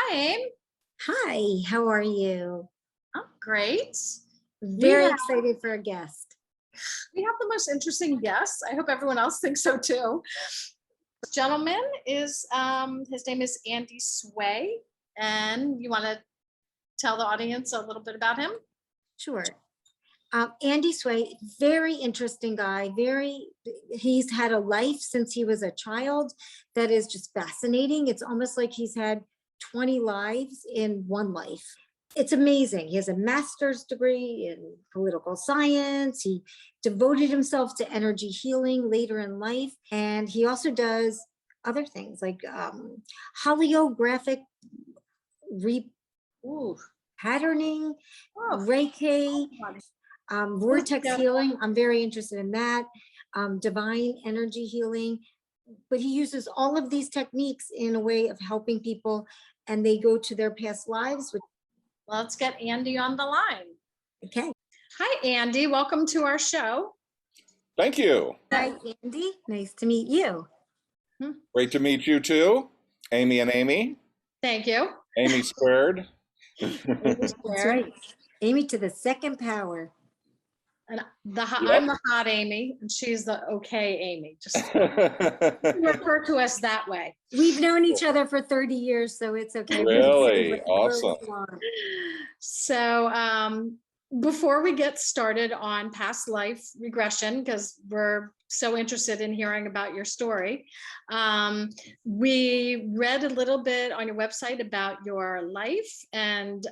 Hi, Aim. Hi, how are you? I'm great. We Very have excited for a guest. we have the most interesting guests. I hope everyone else thinks so too. This gentleman is his name is Andy Sway, and you want to tell the audience a little bit about him? Sure. Andy Sway, very interesting guy. He's had a life since he was a child that is just fascinating. It's almost like he's had 20 lives in one life. It's amazing. He has a master's degree in political science. He devoted himself to energy healing later in life. And he also does other things like holographic Ooh. patterning, Oh, Reiki, vortex yeah. healing. I'm very interested in that. Divine energy healing. But he uses all of these techniques in a way of helping people, and they go to their past lives. Let's get Andy on the line. Okay. Hi, Andy. Welcome to our show. Thank you. Hi, Andy. Nice to meet you. Great to meet you too, Amy and Amy. Thank you. Amy squared. That's right. Amy to the second power. And I'm the hot Amy, and she's the okay Amy. Just refer to us that way. We've known each other for 30 years, so it's okay. Really? Awesome. So before we get started on past life regression, because we're so interested in hearing about your story, we read a little bit on your website about your life, and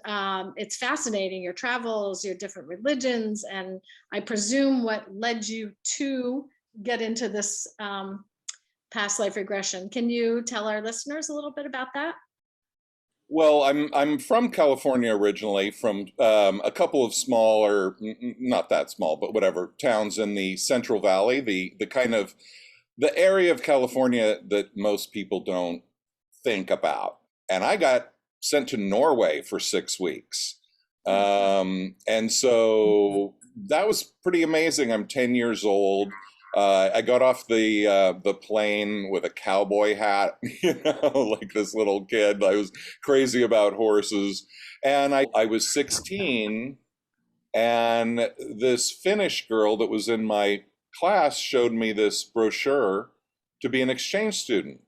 it's fascinating, your travels, your different religions, and I presume what led you to get into this past life regression. Can you tell our listeners a little bit about that? Well, I'm from California originally, from a couple of smaller, not that small, but whatever, towns in the Central Valley, the kind of the area of California that most people don't think about. And I got sent to Norway for 6 weeks. And so that was pretty amazing. I'm 10 years old. I got off the plane with a cowboy hat, like this little kid. I was crazy about horses. And I was 16, and this Finnish girl that was in my class showed me this brochure to be an exchange student.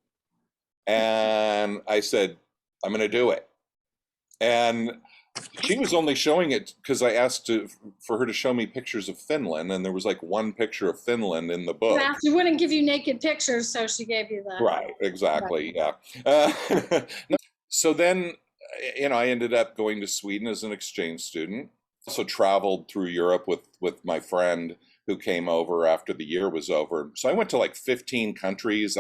And I said, I'm going to do it. And she was only showing it because I asked for her to show me pictures of Finland, and there was like one picture of Finland in the book. She wouldn't give you naked pictures, so she gave you that. Right, exactly, yeah. So then, I ended up going to Sweden as an exchange student. Also traveled through Europe with my friend who came over after the year was over. So I went to like 15 countries.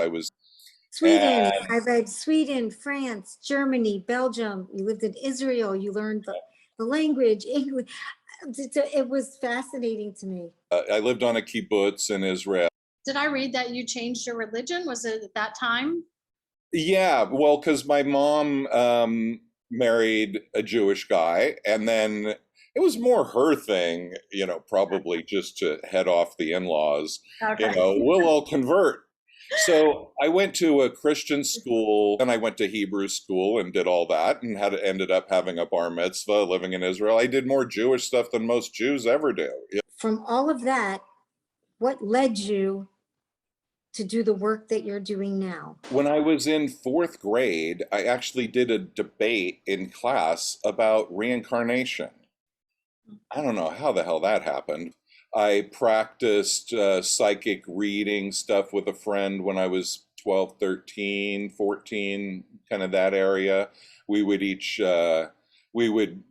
Sweden. I read Sweden, France, Germany, Belgium. You lived in Israel. You learned the language, English. It was fascinating to me. I lived on a kibbutz in Israel. Did I read that you changed your religion? Was it at that time? Yeah, well, because my mom married a Jewish guy, and then it was more her thing, probably just to head off the in-laws. Okay. We'll all convert. So I went to a Christian school, and I went to Hebrew school and did all that, and ended up having a bar mitzvah, living in Israel. I did more Jewish stuff than most Jews ever do. From all of that, what led you to do the work that you're doing now? When I was in 4th grade, I actually did a debate in class about reincarnation. I don't know how the hell that happened. I practiced psychic reading stuff with a friend when I was 12, 13, 14, kind of that area. We would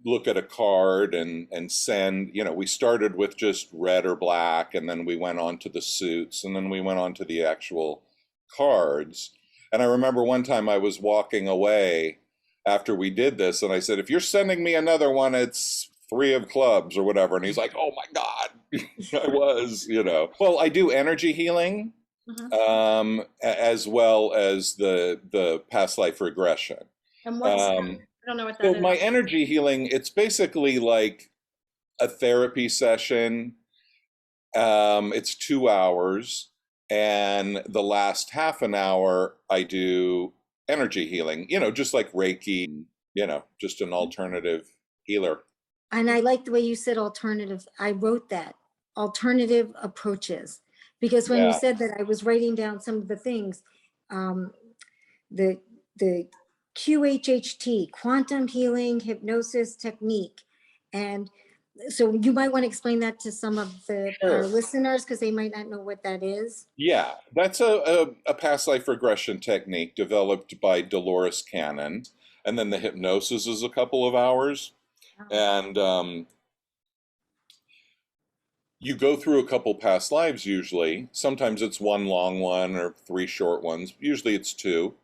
look at a card and send, we started with just red or black, and then we went on to the suits, and then we went on to the actual cards. And I remember one time I was walking away after we did this, and I said, if you're sending me another one, it's 3 of clubs or whatever. And he's like, oh my God, I was, Well, I do energy healing, as well as the past life regression. And what's that? I don't know what that is. So my energy healing, it's basically like a therapy session. It's 2 hours, and the last half an hour I do energy healing, just like Reiki, just an alternative healer. And I like the way you said alternative. I wrote that, alternative approaches, because when you Yeah. said that, I was writing down some of the things. Um, the QHHT, quantum healing hypnosis technique. And so you might want to explain that to some of our Sure. listeners, because they might not know what that is. Yeah, that's a past life regression technique developed by Dolores Cannon. And then the hypnosis is a couple of hours. And you go through a couple past lives usually. Sometimes it's one long one or three short ones. Usually it's two.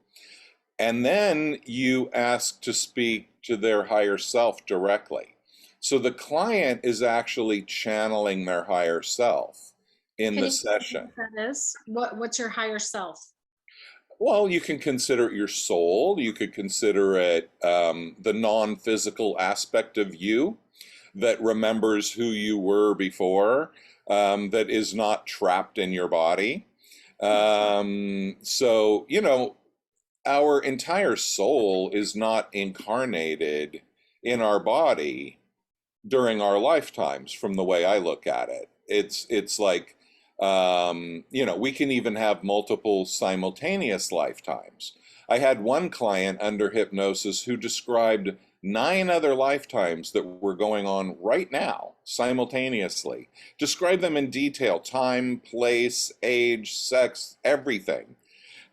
And then you ask to speak to their higher self directly. So the client is actually channeling their higher self in Can the you explain session. what that is? What's your higher self? Well, you can consider it your soul. You could consider it the non-physical aspect of you that remembers who you were before, that is not trapped in your body. So, our entire soul is not incarnated in our body during our lifetimes, from the way I look at it. It's like, we can even have multiple simultaneous lifetimes. I had one client under hypnosis who described 9 other lifetimes that were going on right now simultaneously. Described them in detail: time, place, age, sex, everything.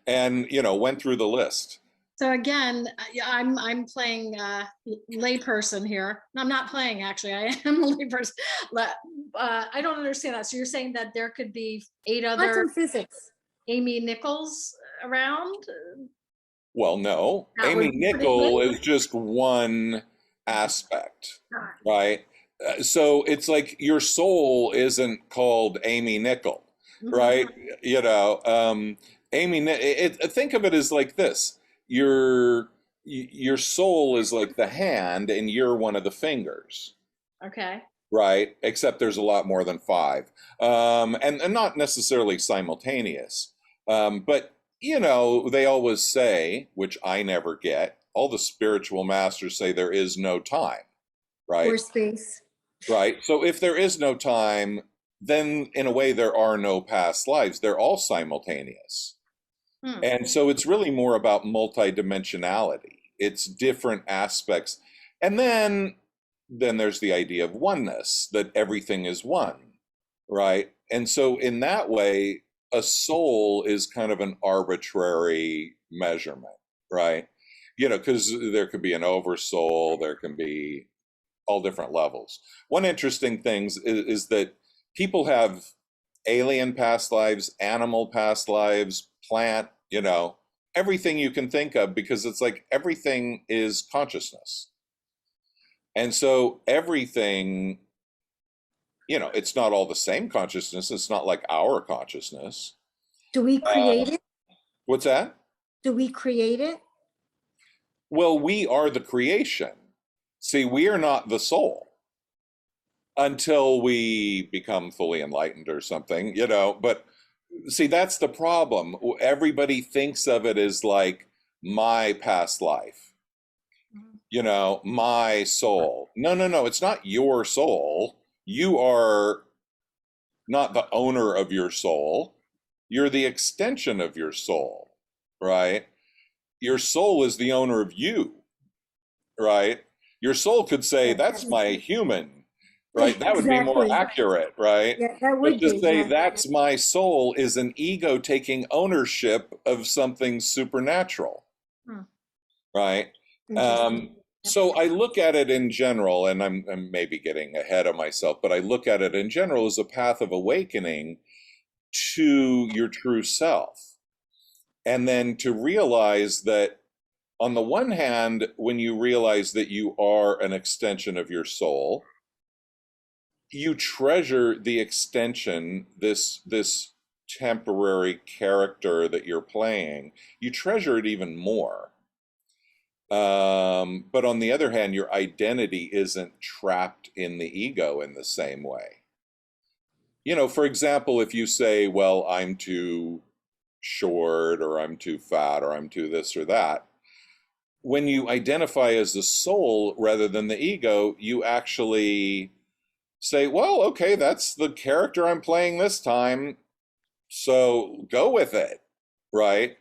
And went through the list. So again, I'm playing layperson here. I'm not playing, actually. I am a layperson. I don't understand that. So you're saying that there could be 8 other Quantum physics. Amy Nichols around? Well, no, That Amy would- Nicol is just one aspect, right? So it's like your soul isn't called Amy Nicol, right? Think of it as like this: your soul is like the hand, and you're one of the fingers, Okay. right? Except there's a lot more than 5, and not necessarily simultaneous. But they always say, which I never get, all the spiritual masters say there is no time, right? Or space. Right. So if there is no time, then in a way there are no past lives. They're all simultaneous. And so it's really more about multidimensionality. It's different aspects. And then there's the idea of oneness, that everything is one, right? And so in that way, a soul is kind of an arbitrary measurement, right? Because there could be an oversoul, there can be all different levels. One interesting thing is that people have alien past lives, animal past lives, plant, everything you can think of, because it's like everything is consciousness. And so everything, it's not all the same consciousness. It's not like our consciousness. Do we create it? What's that? Do we create it? Well, we are the creation. See, we are not the soul until we become fully enlightened or something, but see, that's the problem. Everybody thinks of it as like my past life, my soul. No, it's not your soul. You are not the owner of your soul. You're the extension of your soul, right? Your soul is the owner of you, right? Your soul could say, that's my human, right? That would be more Exactly. accurate, right? Yeah, that But would to be. say Yeah. that's my soul is an ego taking ownership of something supernatural, right? Interesting. So I look at it in general, and I'm maybe getting ahead of myself, but I look at it in general as a path of awakening to your true self. And then to realize that, on the one hand, when you realize that you are an extension of your soul, you treasure the extension, this temporary character that you're playing. You treasure it even more. But on the other hand, your identity isn't trapped in the ego in the same way. For example, if you say, well, I'm too short, or I'm too fat, or I'm too this or that, when you identify as the soul rather than the ego, you actually say, well, okay, that's the character I'm playing this time, so go with it, right?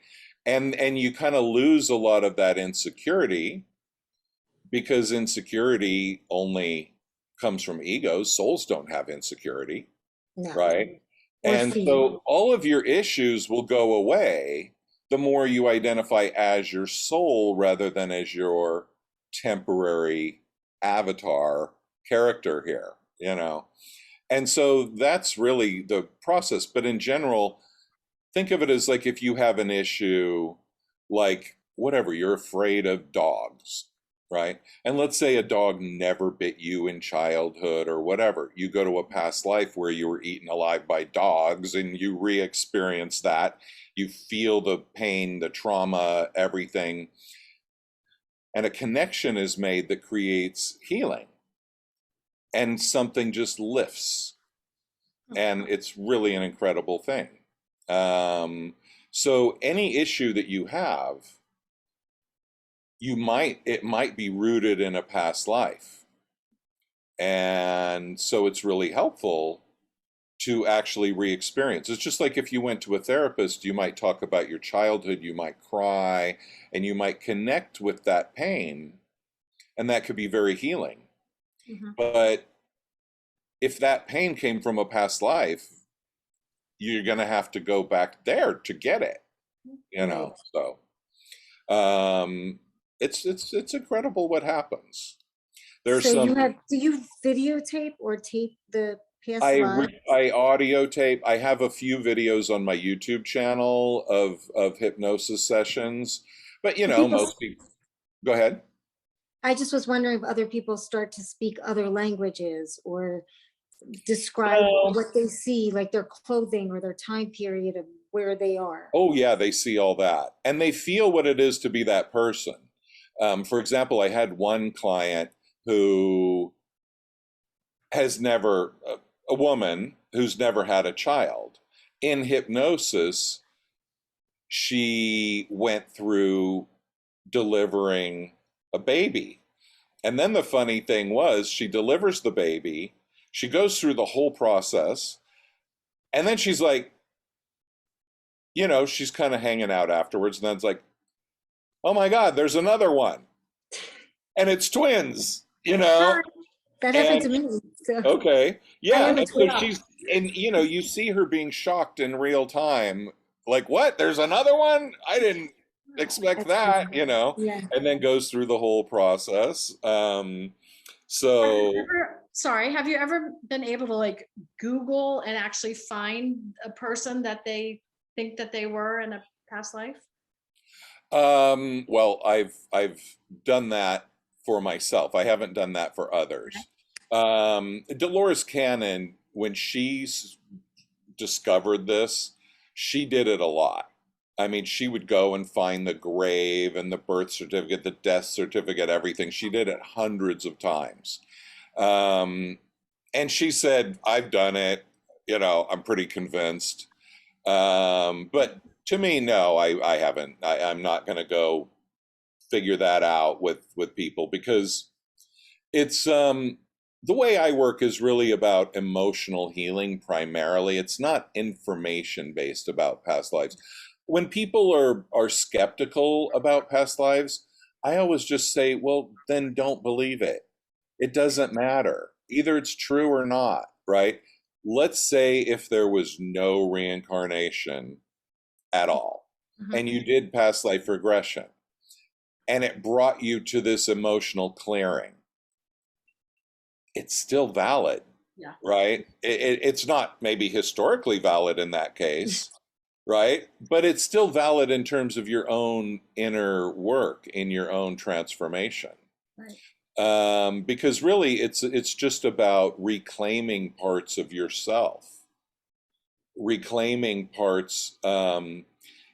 And you kind of lose a lot of that insecurity, because insecurity only comes from egos. Souls don't have insecurity, No. right? Or And fear. so all of your issues will go away the more you identify as your soul rather than as your temporary avatar character here, you know? And so that's really the process. But in general, think of it as like if you have an issue, like whatever, you're afraid of dogs, right? And let's say a dog never bit you in childhood or whatever. You go to a past life where you were eaten alive by dogs and you re-experience that. You feel the pain, the trauma, everything. And a connection is made that creates healing. And something just lifts. And it's really an incredible thing. So any issue that you have, it might be rooted in a past life. And so it's really helpful to actually re-experience. It's just like if you went to a therapist, you might talk about your childhood, you might cry, and you might connect with that pain, and that could be very healing. But if that pain came from a past life, you're going to have to go back there to get it, you know. So it's incredible what happens. There's So some do you videotape or tape the past lives? I audio tape. I have a few videos on my YouTube channel of hypnosis sessions, but you Do know, people, most people. Go ahead. I just was wondering if other people start to speak other languages or describe Well, what they see, like their clothing or their time period of where they are. oh yeah, they see all that, and they feel what it is to be that person. For example, I had one client who has never, a woman who's never had a child. In hypnosis, she went through delivering a baby. And then the funny thing was, she delivers the baby, she goes through the whole process, and then she's like, you know, she's kind of hanging out afterwards, and then it's like, oh my God, there's another one. And it's twins, you know? Hi. That happened And to me. So okay, I yeah. have a And so twin. and you know, you see her being shocked in real time, like, what? There's another one? I didn't expect That's crazy. that, you know, Yeah. and then goes through the whole process. Have you So, ever, sorry, have you ever been able to like Google and actually find a person that they think that they were in a past life? well, I've done that for myself. I haven't done that for others. Dolores Cannon, when discovered this, she did it a lot. I mean, she would go and find the grave and the birth certificate, the death certificate, everything. She did it hundreds of times. Um, and she said, I've done it, you know, I'm pretty convinced. But to me, no, I haven't. I'm not going to go figure that out with people, because it's the way I work is really about emotional healing primarily. It's not information based about past lives. When people are skeptical about past lives, I always just say, well, then don't believe it. It doesn't matter. Either it's true or not, right? Let's say if there was no reincarnation at all, and you did past life regression, and it brought you to this emotional clearing, it's still valid, Yeah. right? It's not maybe historically valid in that case, right? But it's still valid in terms of your own inner work, in your own transformation. Right. Because really, it's just about reclaiming parts of yourself, reclaiming parts.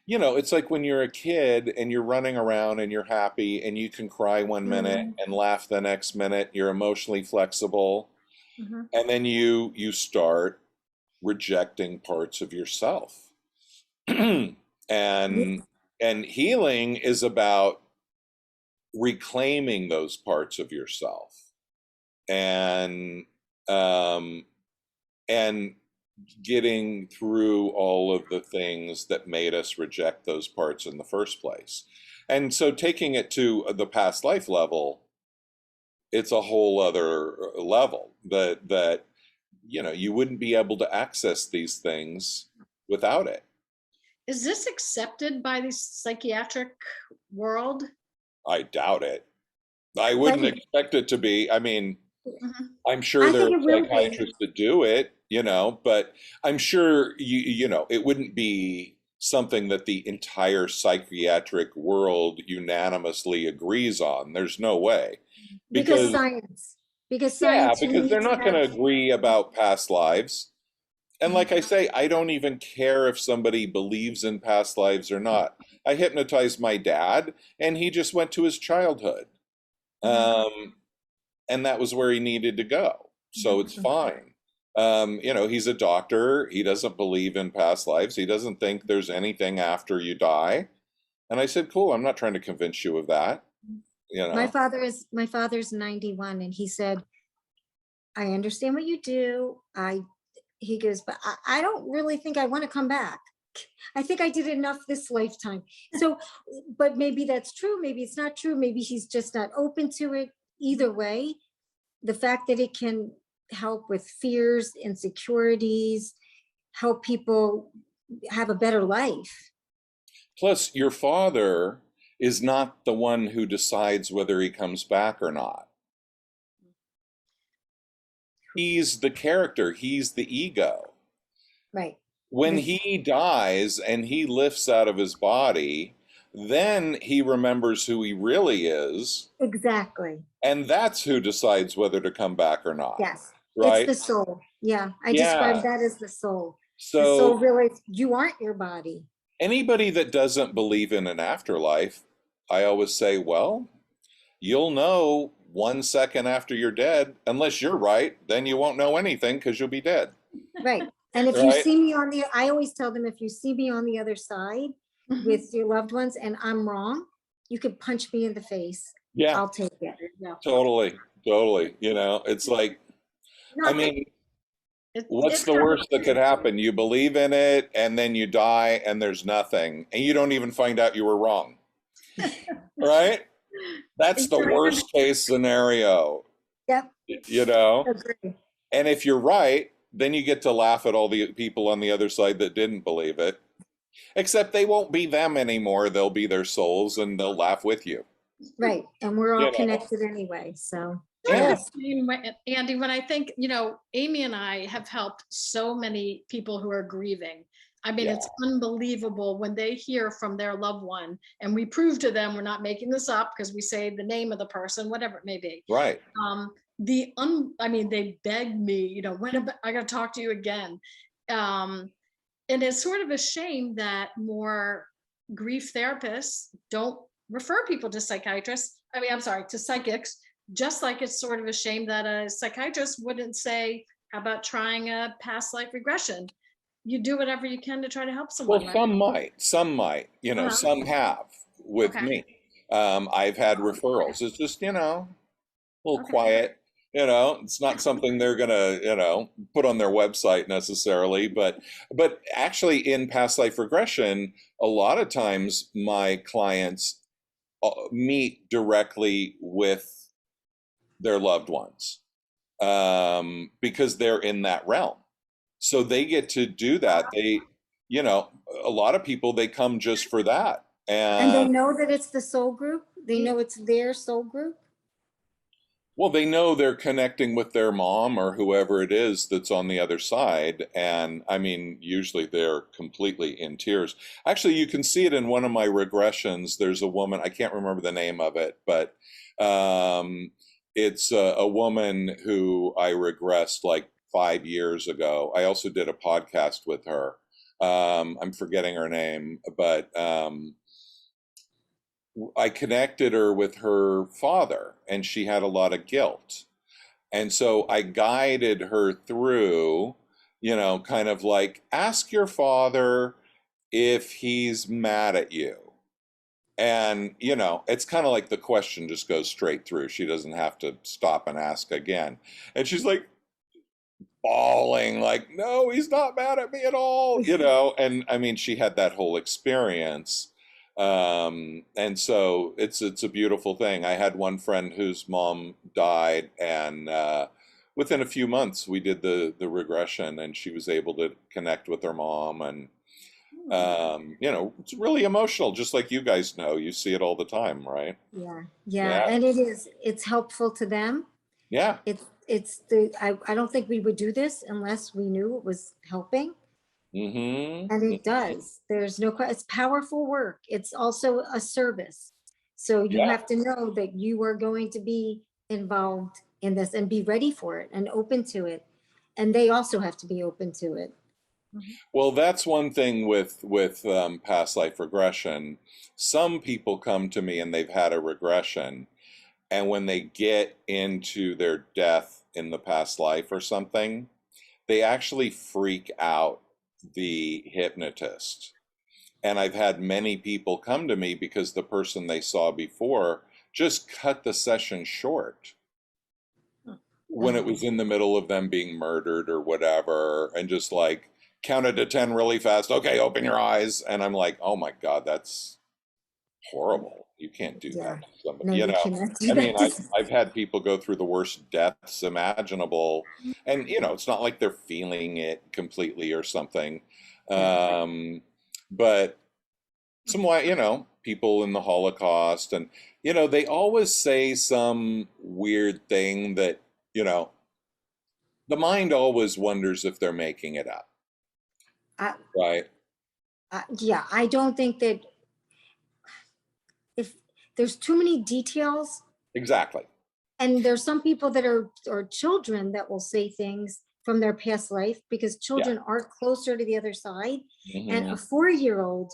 You know, it's like when you're a kid and you're running around and you're happy and you can cry one minute and laugh the next minute. You're emotionally flexible, and then you start rejecting parts of yourself. and and healing is about reclaiming those parts of yourself, and um, and getting through all of the things that made us reject those parts in the first place. And so taking it to the past life level, it's a whole other level that you wouldn't be able to access these things without it. Is this accepted by the psychiatric world? I doubt it. I wouldn't But expect it to be. I mean, Mhm. I'm sure I there think are it will be. psychiatrists that do it, but I'm sure it wouldn't be something that the entire psychiatric world unanimously agrees on. There's no way. Because Because science, because yeah, science, you because they're need to not going have, to agree about past lives. And like I say, I don't even care if somebody believes in past lives or not. I hypnotized my dad, and he just went to his childhood. Mhm. Um, and that was where he needed to go. So it's fine. He's a doctor. He doesn't believe in past lives. He doesn't think there's anything after you die. And I said, cool, I'm not trying to convince you of that, you my know. father's 91, and he said, I understand what you do. He goes, but I don't really think I want to come back. I think I did enough this lifetime. So, but maybe that's true. Maybe it's not true. Maybe he's just not open to it. Either way, the fact that it can help with fears, insecurities, help people have a better life. Plus, your father is not the one who decides whether he comes back or not. He's the character, he's the ego. Right. When This- he dies and he lifts out of his body, then he remembers who he really is, Exactly. and that's who decides whether to come back or not, Yes. It's right? the soul. Yeah. I describe Yeah. that as the soul. The soul So really, you aren't your body. anybody that doesn't believe in an afterlife, I always say, well, you'll know 1 second after you're dead. Unless you're right, then you won't know anything because you'll be dead, Right. And if you right? see me I always tell them, if you see me on the other side Mhm. with your loved ones and I'm wrong, you could punch me in the face. Yeah, I'll take it. Yeah. totally, totally. It's like, I Not that, mean, what's It's the kind of, worst that could happen? You believe in it and then you die and there's nothing and you don't even find out you were wrong, right? That's the exactly. worst case scenario, yep, you know? agree. And if you're right, then you get to laugh at all the people on the other side that didn't believe it. Except they won't be them anymore. They'll be their souls and they'll laugh with you. Right. And we're all You know? connected anyway. So Sort of Yeah. yes, the same way, Andy, when I think, Amy and I have helped so many people who are grieving. I mean, Yeah. it's unbelievable when they hear from their loved one and we prove to them, we're not making this up because we say the name of the person, whatever it may be. Right. I mean, they beg me, I got to talk to you again. And it's sort of a shame that more grief therapists don't refer people to psychiatrists. I mean, I'm sorry, to psychics, just like it's sort of a shame that a psychiatrist wouldn't say, how about trying a past life regression? You do whatever you can to try to help someone, Well, right? some might, Uh-huh. some have with Okay. me. I've had referrals. It's just, a little Okay. quiet. It's not something they're gonna, put on their website necessarily, but actually in past life regression, a lot of times my clients meet directly with their loved ones, because they're in that realm. So they get to do that. A lot of people, they come just for that. and they And know that it's the soul group. They know it's their soul group. well, they know they're connecting with their mom or whoever it is that's on the other side. And I mean, usually they're completely in tears. Actually, you can see it in one of my regressions. There's a woman, I can't remember the name of it, but it's a woman who I regressed like 5 years ago. I also did a podcast with her. I'm forgetting her name, but I connected her with her father, and she had a lot of guilt. And so I guided her through, kind of like, ask your father if he's mad at you. And, you know, it's kind of like the question just goes straight through. She doesn't have to stop and ask again. And she's like bawling, like, no, he's not mad at me at all, you know. And I mean, she had that whole experience. And so it's a beautiful thing. I had one friend whose mom died, and within a few months we did the regression, and she was able to connect with her mom. And you know, it's really emotional, just like you guys know. You see it all the time, right? Yeah, Yeah. and it's helpful to them. Yeah. I don't think we would do this unless we knew it was helping. Mm-hmm. And it does. There's no question. It's powerful work. It's also a service. So you Yeah. have to know that you are going to be involved in this and be ready for it and open to it. And they also have to be open to it. Well, that's one thing with past life regression. Some people come to me and they've had a regression, and when they get into their death in the past life or something, they actually freak out the hypnotist. And I've had many people come to me because the person they saw before just cut the session short when it was in the middle of them being murdered or whatever, and just like counted to 10 really fast. Okay, open your eyes. And I'm like, oh my God, that's horrible. You can't do Yeah. that to somebody, No, you you know. cannot do I mean, that. I've had people go through the worst deaths imaginable, and you know, it's not like they're feeling it completely or something. But somewhat, you know, people in the Holocaust, and you know, they always say some weird thing that, you know, the mind always wonders if they're making it up, I, right? yeah, I don't think that if there's too many details, Exactly. and there's some people that are or children that will say things from their past life because Yeah. children are closer to the other side. And a Mhm. 4-year-old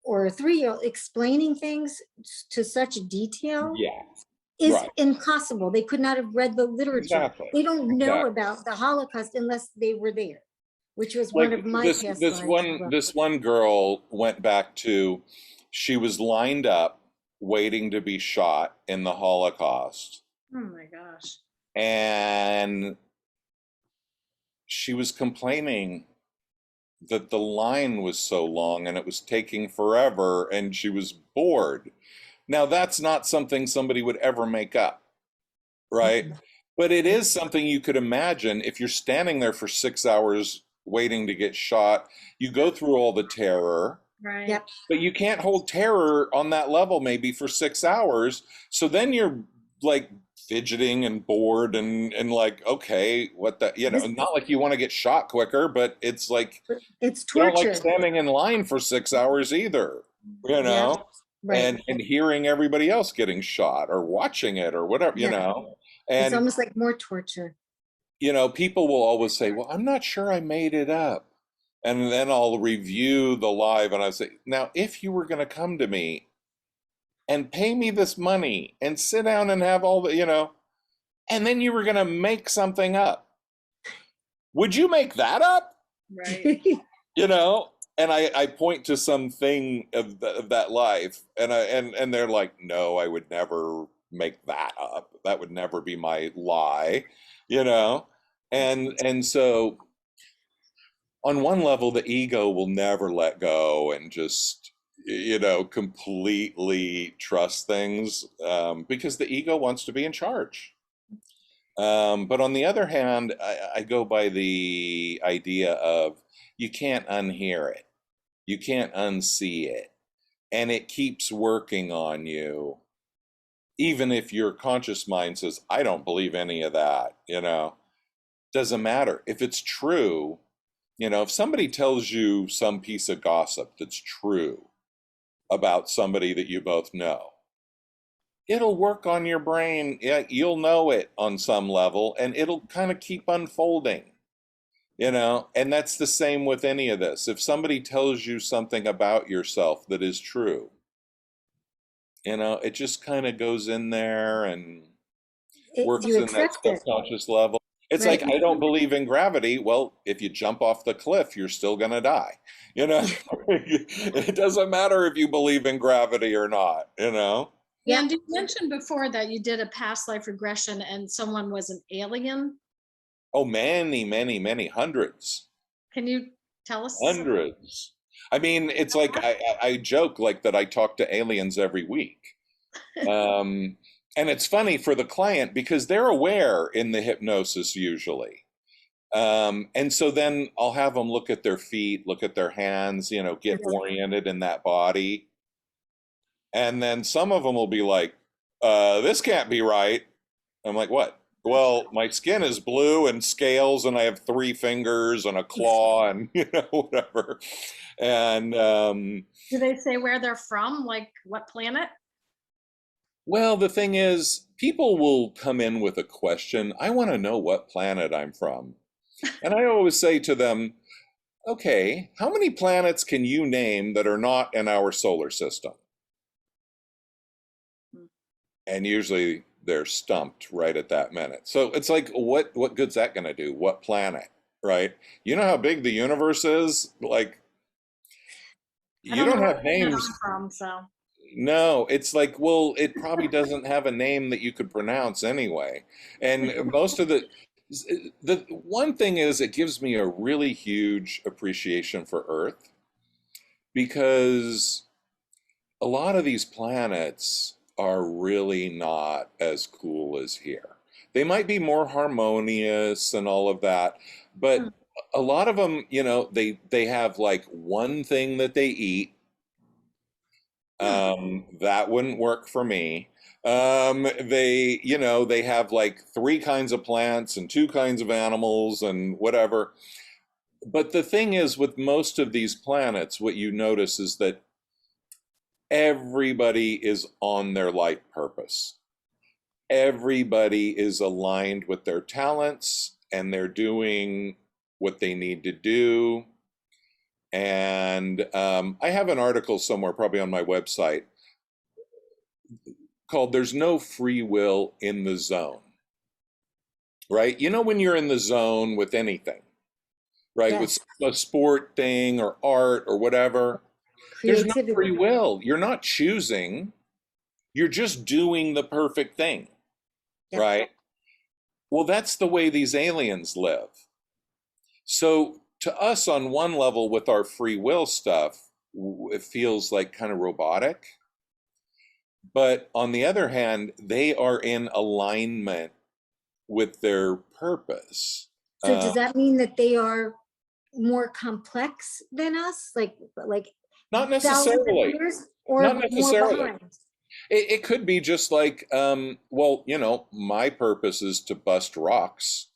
or a 3-year-old explaining things to such detail Yeah. is Right. impossible. They could not have read the literature. Exactly. They don't know Exactly. about the Holocaust unless they were there, which was one Like of my this past this lives. one this one girl went back to, she was lined up waiting to be shot in the Holocaust, Oh my gosh. and she was complaining that the line was so long and it was taking forever and she was bored. Now, that's not something somebody would ever make up, right? But it is something you could imagine if you're standing there for 6 hours waiting to get shot. You go through all the terror, Right. Yep. but you can't hold terror on that level maybe for 6 hours. So then you're like fidgeting and bored and like, okay, what the, you know, This- not like you want to get shot quicker, but it's like It's you don't like torture. standing in line for 6 hours either, you know, Yeah. Right. and hearing everybody else getting shot or watching it or whatever, you Yeah. know. It's And almost like more torture. you know, people will always say, well, I'm not sure I made it up. And then I'll review the live and I say, now, if you were going to come to me and pay me this money and sit down and have all the, you know, and then you were going to make something up, would you make that up? Right. You know? And I point to something of, of that life, and and they're like, no, I would never make that up. That would never be my lie, you know? And so on one level, the ego will never let go and just, you know, completely trust things, because the ego wants to be in charge. But on the other hand, I go by the idea of you can't unhear it, you can't unsee it, and it keeps working on you. Even if your conscious mind says, I don't believe any of that, you know, doesn't matter. If it's true, you know, if somebody tells you some piece of gossip that's true about somebody that you both know, it'll work on your brain. Yeah, you'll know it on some level, and it'll kind of keep unfolding, you know. And that's the same with any of this. If somebody tells you something about yourself that is true, you know, it just kind of goes in there and works You in that accept it. subconscious level. It's Right. like, I don't believe in gravity. Well, if you jump off the cliff, you're still going to die. You know, it doesn't matter if you believe in gravity or not, you know? Yeah. And you mentioned before that you did a past life regression and someone was an alien. Oh, many, many, many hundreds. Can you tell us? Hundreds. I mean, it's like I joke like that I talk to aliens every week. Um, and it's funny for the client because they're aware in the hypnosis usually. And so then I'll have them look at their feet, look at their hands, you know, get oriented in that body. And then some of them will be like, this can't be right. I'm like, what? Well, my skin is blue and scales, and I have 3 fingers and a claw, and you know, whatever. And Do they say where they're from? Like what planet? well, the thing is, people will come in with a question. I want to know what planet I'm from. And I always say to them, okay, how many planets can you name that are not in our solar system? And usually they're stumped right at that minute. So it's like, what good's that going to do? What planet, right? You know how big the universe is? Like, I you don't know don't what have planet names. I'm from, so. No, it's like, well, it probably doesn't have a name that you could pronounce anyway. And most of the one thing is, it gives me a really huge appreciation for Earth because a lot of these planets are really not as cool as here. They might be more harmonious and all of that, but a lot of them, you know, they have like one thing that they eat. That wouldn't work for me. They, you know, they have like 3 kinds of plants and 2 kinds of animals and whatever. But the thing is, with most of these planets, what you notice is that everybody is on their life purpose. Everybody is aligned with their talents and they're doing what they need to do. And I have an article somewhere, probably on my website, called There's No Free Will in the Zone. Right? You know, when you're in the zone with anything, right? With Yes. a sport thing or art or whatever, there's no Creativity. free will. You're not choosing, you're just doing the perfect thing, Yep. right? Well, that's the way these aliens live. So to us, on one level, with our free will stuff, it feels like kind of robotic. But on the other hand, they are in alignment with their purpose. So does that mean that they are more complex than us? Like Not thousands of necessarily. years or Not more necessarily. behind? It could be just like, well, you know, my purpose is to bust rocks,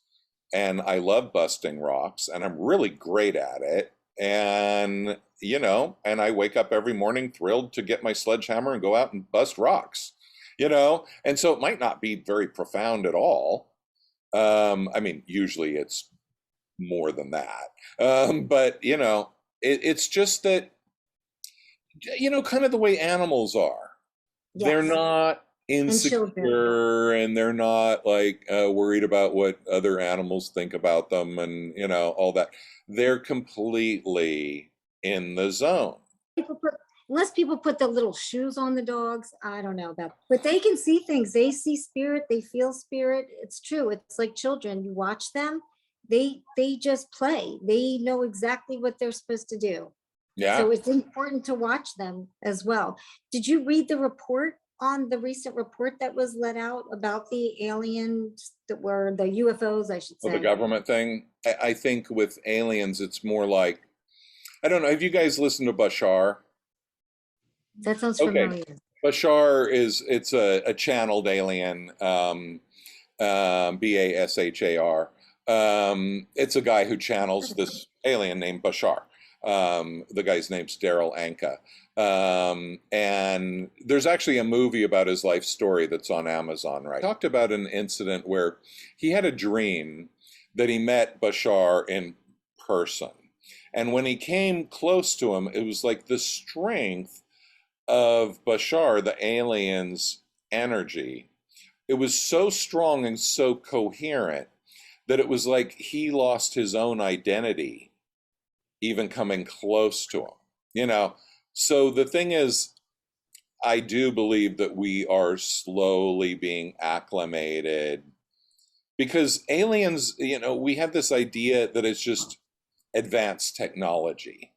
and I love busting rocks, and I'm really great at it. And, you know, and I wake up every morning thrilled to get my sledgehammer and go out and bust rocks, you know? And so it might not be very profound at all. I mean, usually it's more than that. But, you know, it's just that, you know, kind of the way animals are. They're Yes. not And children. insecure and they're not like worried about what other animals think about them and, you know, all that. They're completely in the zone. Unless people put the little shoes on the dogs, I don't know about, but they can see things. They see spirit, they feel spirit. It's true. It's like children. You watch them, they just play. They know exactly what they're supposed to do. Yeah. So it's important to watch them as well. Did you read the report on the recent report that was let out about the aliens that were the UFOs, I should Well, say? the government thing, I think with aliens, it's more like, I don't know. Have you guys listened to Bashar? That sounds Okay. familiar. Bashar it's a channeled alien, Bashar. It's a guy who channels this alien named Bashar. The guy's name's Daryl Anka. And there's actually a movie about his life story that's on Amazon, right? Talked about an incident where he had a dream that he met Bashar in person. And when he came close to him, it was like the strength of Bashar, the alien's energy. It was so strong and so coherent that it was like he lost his own identity, even coming close to him, you know? So the thing is, I do believe that we are slowly being acclimated because aliens, you know, we have this idea that it's just advanced technology,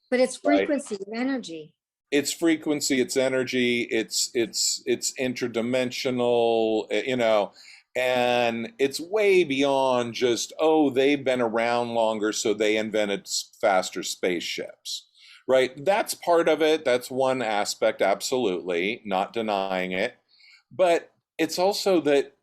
But it's right? frequency and energy. It's frequency, it's energy, it's interdimensional, you know, and it's way beyond just, oh, they've been around longer, so they invented faster spaceships, right? That's part of it. That's one aspect, absolutely, not denying it. But it's also that,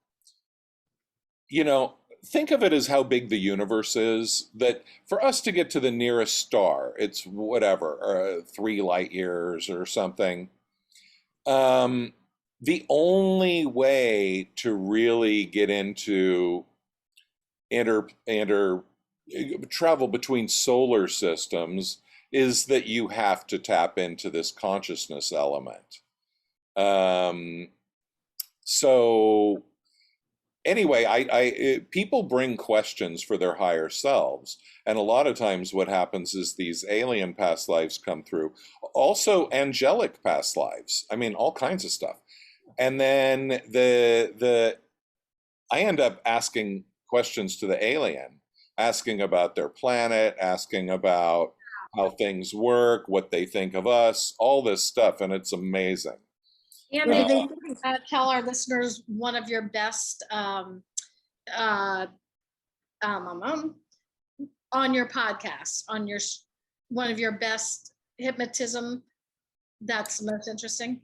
you know, think of it as how big the universe is, that for us to get to the nearest star, it's whatever, 3 light years or something. The only way to really get into inter travel between solar systems is that you have to tap into this consciousness element. So anyway, people bring questions for their higher selves, and a lot of times what happens is these alien past lives come through, also angelic past lives. I mean, all kinds of stuff. And then I end up asking questions to the alien, asking about their planet, asking about how things work, what they think of us, all this stuff, and it's amazing. And Yeah, they they, tell our listeners one of your best uh, on your podcast, on your one of your best hypnotism that's the most interesting.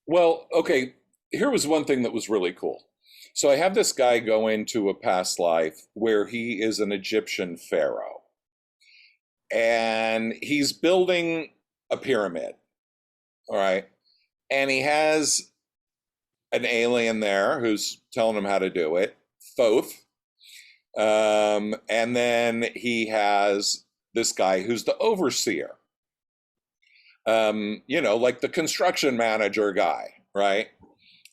Well, okay, here was one thing that was really cool. So I have this guy go into a past life where he is an Egyptian pharaoh, and he's building a pyramid, all right? And he has an alien there who's telling him how to do it, Thoth. And then he has this guy who's the overseer, you know, like the construction manager guy, right?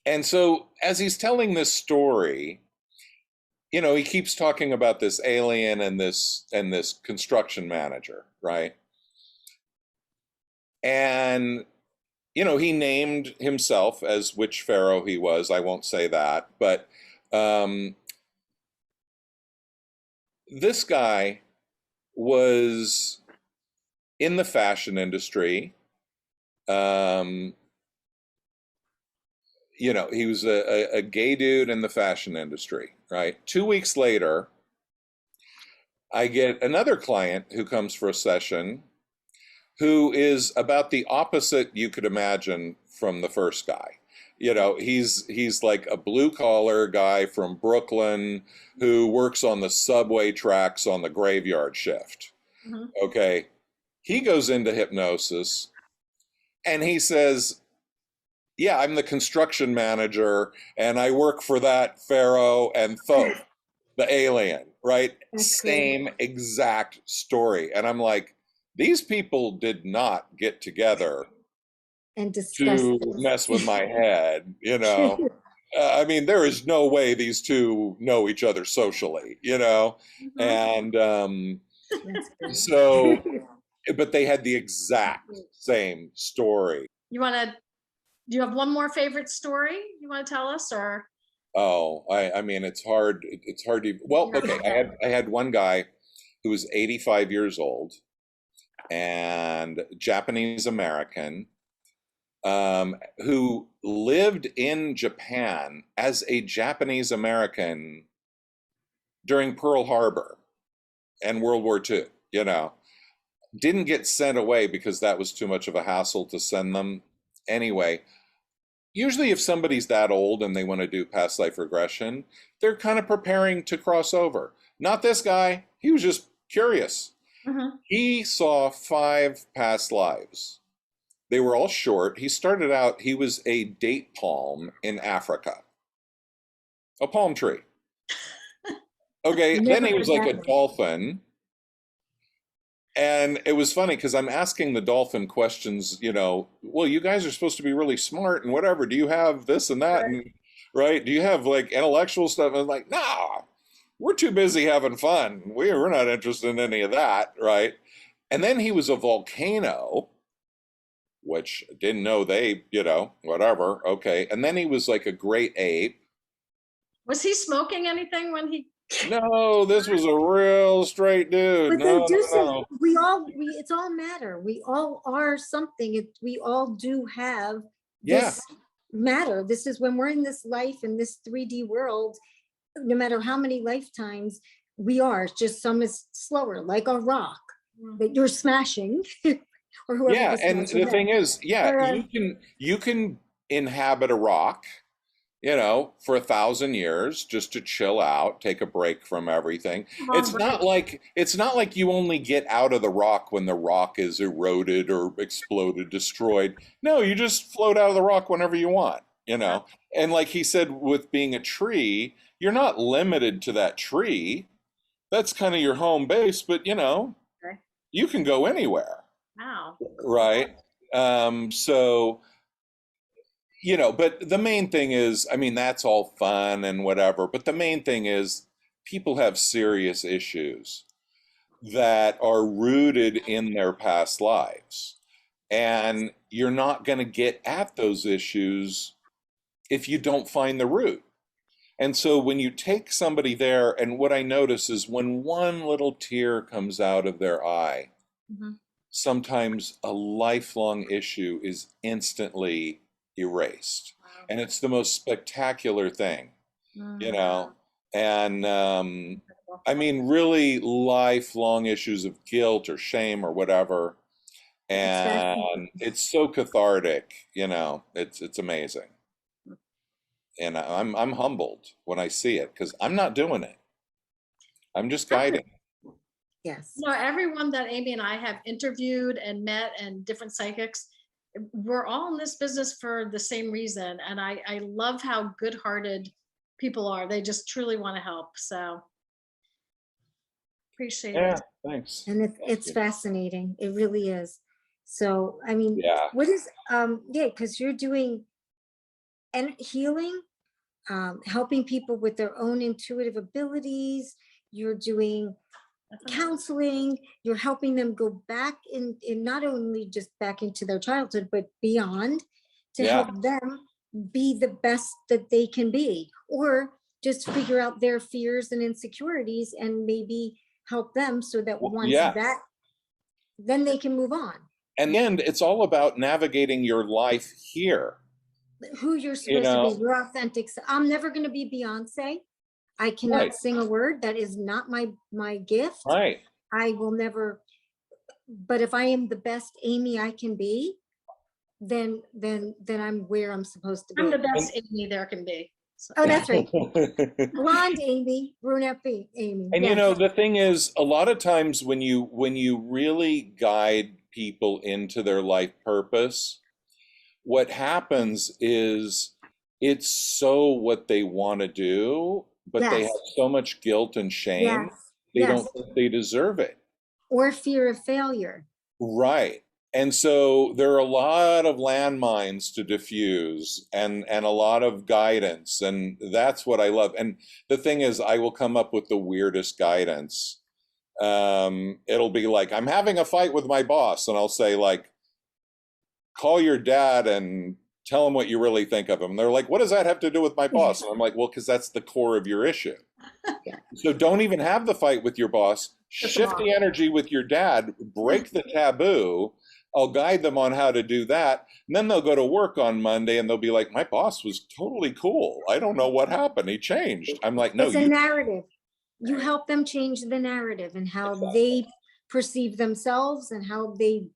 And so as he's telling this story, you know, he keeps talking about this alien and this construction manager, right? And you know, he named himself as which pharaoh he was. I won't say that, but this guy was in the fashion industry. You know, he was a gay dude in the fashion industry, right? 2 weeks later, I get another client who comes for a session who is about the opposite you could imagine from the first guy. You know, he's like a blue collar guy from Brooklyn who works on the subway tracks on the graveyard shift. Mm-hmm. Okay. He goes into hypnosis and he says, yeah, I'm the construction manager and I work for that pharaoh and Thoth, the alien, right? That's Same exact story. And I'm like, these people did not get together and discuss to this. mess with my head, you know. I mean, there is no way these two know each other socially, you know. Mm-hmm. And That's great. so, but they had the exact same story. Do you have one more favorite story you want to tell us, or? Oh, I mean, it's hard. It's hard to. Well, okay. I had one guy who was 85 years old and Japanese American, who lived in Japan as a Japanese American during Pearl Harbor and World War II, you know, didn't get sent away because that was too much of a hassle to send them. Anyway, usually if somebody's that old and they want to do past life regression, they're kind of preparing to cross over. Not this guy. He was just curious. Mm-hmm. He saw 5 past lives. They were all short. He started out, he was a date palm in Africa, a palm tree. Okay, then he was like a dolphin. And it was funny because I'm asking the dolphin questions, you know, well, you guys are supposed to be really smart and whatever. Do you have this and that? And right? Do you have like intellectual stuff? And I'm like, no. we're too busy having fun. We're not interested in any of that, right? And then he was a volcano, which didn't know they, whatever. Okay. And then he was like a great ape. Was he smoking anything when he? No, this was a real straight dude. But they No, do no, say no. it's all matter. We all are something. We all do have Yeah. this matter. This is when we're in this life, in this 3D world, no matter how many lifetimes we are, just some is slower, like a rock that you're smashing or whoever. Yeah, and the thing is, Or, you can inhabit a rock, for 1,000 years just to chill out, take a break from everything. It's not like you only get out of the rock when the rock is eroded or exploded, destroyed. No, you just float out of the rock whenever you want. And like he said, with being a tree, you're not limited to that tree. That's kind of your home base, but Okay. you can go anywhere. Wow. Right. So, but the main thing is, I mean, that's all fun and whatever, but the main thing is people have serious issues that are rooted in their past lives. And you're not going to get at those issues if you don't find the root. And so when you take somebody there, and what I notice is when one little tear comes out of their eye, Mhm. sometimes a lifelong issue is instantly erased. Wow. And it's the most spectacular thing, Mhm. And I mean, really lifelong issues of guilt or shame or whatever. And it's so cathartic, it's amazing. And I'm humbled when I see it because I'm not doing it. I'm just guiding. yes. No, everyone that Amy and I have interviewed and met and different psychics, we're all in this business for the same reason. And I love how good-hearted people are. They just truly want to help. So appreciate Yeah, it. thanks. And it's fascinating. It really is. So, I mean, Yeah. what is, yeah, because you're doing and healing, helping people with their own intuitive abilities. You're doing counseling. You're helping them go back in not only just back into their childhood, but beyond to Yeah. help them be the best that they can be, or just figure out their fears and insecurities and maybe help them so that once Yeah. that, then they can move on. And in the end, it's all about navigating your life here. Who you're supposed to be, your authentic. I'm never going to be Beyonce. I cannot Right. sing a word. That is not my gift. Right. I will never. But if I am the best Amy I can be, then I'm where I'm supposed to be. I'm the best Amy there can be. So. Oh, that's right. Blonde Amy, brunette Amy. And yes. the thing is, a lot of times when you really guide people into their life purpose, what happens is it's so what they want to do, but they Yes. have so much guilt and shame, Yes. they Yes. don't think they deserve it. Or fear of failure. Right. And so there are a lot of landmines to diffuse and a lot of guidance. And that's what I love. And the thing is, I will come up with the weirdest guidance. It'll be like, I'm having a fight with my boss. And I'll say, like, call your dad and tell him what you really think of him. And they're like, what does that have to do with my boss? And I'm like, well, because that's the core of your issue. Yeah. So don't even have the fight with your boss. Shift the energy with your dad, break the taboo. I'll guide them on how to do that. And then they'll go to work on Monday and they'll be like, my boss was totally cool. I don't know what happened. He changed. I'm like, no, It's a narrative. You help them change the narrative and how they perceive themselves and how they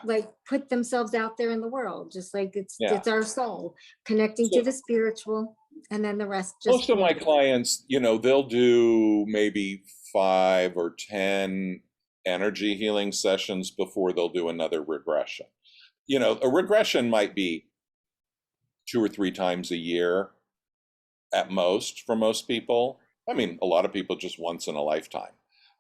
like put themselves out there in the world. Just like it's our soul connecting to the spiritual, and then the rest. Just most of my clients, they'll do maybe 5 or 10 energy healing sessions before they'll do another regression. A regression might be 2 or 3 times a year at most for most people. I mean, a lot of people just once in a lifetime.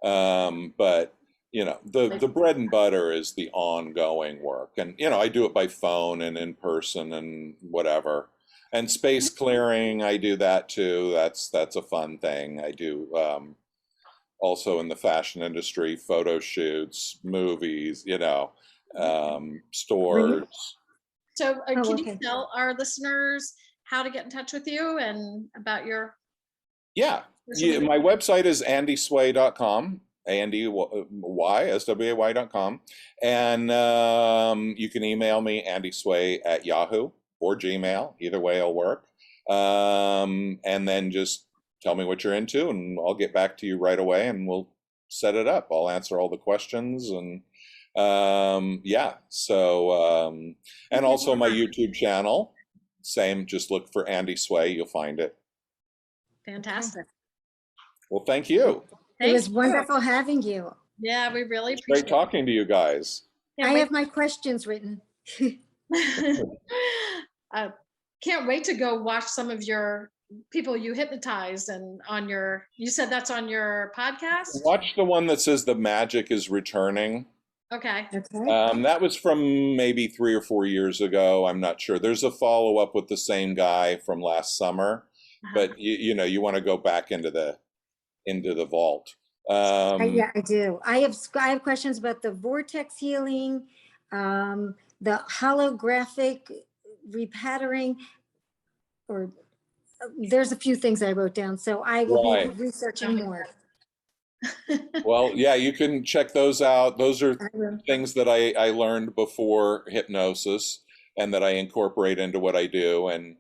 But the bread and butter is the ongoing work. And, I do it by phone and in person and whatever. And space clearing, I do that too. That's a fun thing. I do also in the fashion industry, photo shoots, movies, stores. So Oh, can you okay. tell our listeners how to get in touch with you and about your Yeah. social Yeah, media? my website is andysway.com, andysway.com. And you can email me, andysway@yahoo or Gmail. Either way will work. And then just tell me what you're into, and I'll get back to you right away, and we'll set it up. I'll answer all the questions, and yeah. So, and also my YouTube channel, same, just look for Andy Sway, you'll find it. Fantastic. Well, thank you. It Thank was you. wonderful having you. Yeah, we really It's great appreciate it. talking to you guys. Can't I wait. have my questions written. Can't wait to go watch some of your people you hypnotize and you said that's on your podcast? Watch the one that says The Magic is Returning. Okay. Okay. That was from maybe 3 or 4 years ago. I'm not sure. There's a follow-up with the same guy from last summer, but you want to go back into the vault. Yeah, I do. I have questions about the vortex healing, the holographic repattering, or there's a few things I wrote down, so I will be Right. researching more. Well, yeah, you can check those out. Those are I will. things that I learned before hypnosis and that I incorporate into what I do. And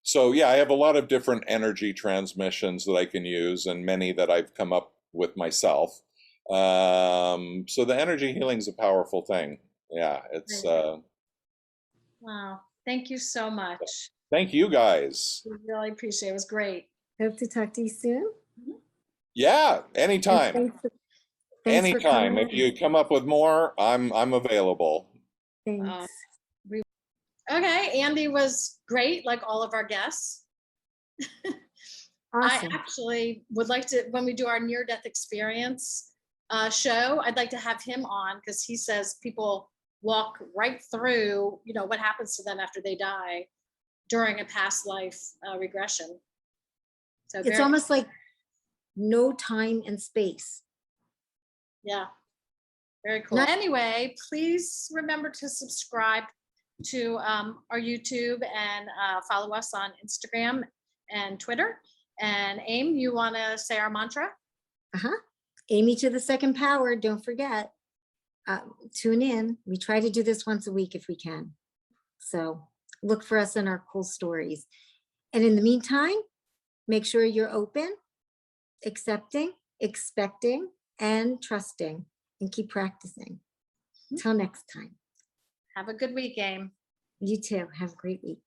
so, yeah, I have a lot of different energy transmissions that I can use, and many that I've come up with myself. So the energy healing is a powerful thing. Yeah, it's. Wow. Thank you so much. Thank you guys. We really appreciate it. It was great. Hope to talk to you soon. Yeah, And anytime. thanks for Anytime. coming If you come up with more, I'm available. Thanks. Okay, Andy was great, like all of our guests. Awesome. I actually would like to, when we do our near-death experience show, I'd like to have him on, because he says people walk right through, what happens to them after they die during a past life regression. So It's almost like no time and space. Yeah, very cool. Anyway, please remember to subscribe to our YouTube and follow us on Instagram and Twitter. And Aim, you want to say our mantra? Amy to the second power. Don't forget. Tune in. We try to do this once a week if we can. So look for us in our cool stories. And in the meantime, make sure you're open, accepting, expecting, and trusting, and keep practicing. Till next time. Have a good week, Aim. You too. Have a great week.